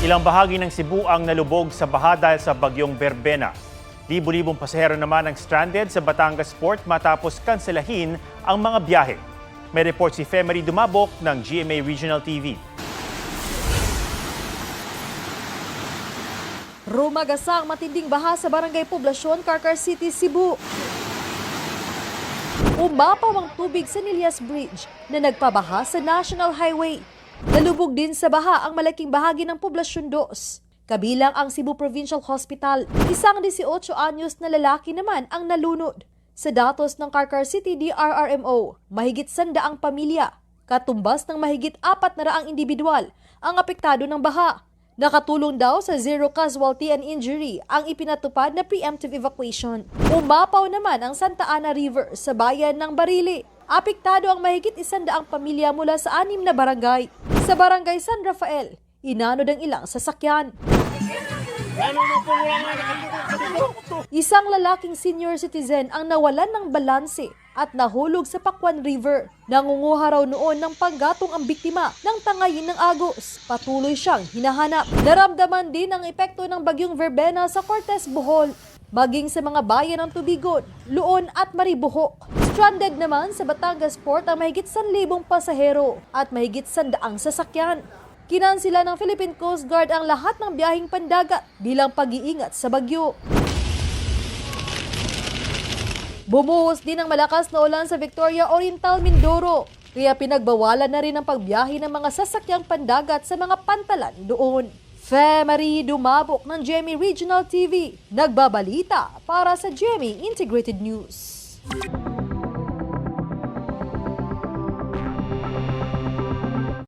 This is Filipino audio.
Ilang bahagi ng Cebu ang nalubog sa baha dahil sa bagyong Berbena. Libo-libong pasahero naman ang stranded sa Batangas Port matapos kanselahin ang mga biyahe. May report si Femery Dumabok ng GMA Regional TV. Rumagasang matinding baha sa Barangay Poblasyon, Carcar City, Cebu. Umapaw ang tubig sa Nilias Bridge na nagpabaha sa National Highway. Nalubog din sa baha ang malaking bahagi ng Poblasyon 2. Kabilang ang Cebu Provincial Hospital. Isang 18 anyos na lalaki naman ang nalunod. Sa datos ng Carcar City DRRMO, mahigit 100 pamilya, katumbas ng mahigit 400 individual ang apektado ng baha. Nakatulong daw sa zero casualty and injury ang ipinatupad na preemptive evacuation. Umapaw naman ang Santa Ana River sa bayan ng Barili. Apektado ang mahigit 100 pamilya mula sa 6 na barangay. Sa barangay San Rafael, inanod ang ilang sasakyan. Isang lalaking senior citizen ang nawalan ng balanse at nahulog sa Pakwan River. Nangunguha raw noon ng panggatong ang biktima ng tangayin ng agos. Patuloy siyang hinahanap. Naramdaman din ang epekto ng bagyong Verbena sa Cortez, Bohol, maging sa mga bayan ng Tubigon, Luon at Maribohok. Stranded naman sa Batangas Port ang mahigit 1,000 pasahero at mahigit 100 sasakyan. Kinansila ng Philippine Coast Guard ang lahat ng biyaheng pandagat bilang pag-iingat sa bagyo. Bumuhos din ang malakas na ulan sa Victoria Oriental, Mindoro, kaya pinagbawalan na rin ang pagbiyahe ng mga sasakyang pandagat sa mga pantalan doon. Femery Dumabok ng GMA Regional TV, nagbabalita para sa GMA Integrated News.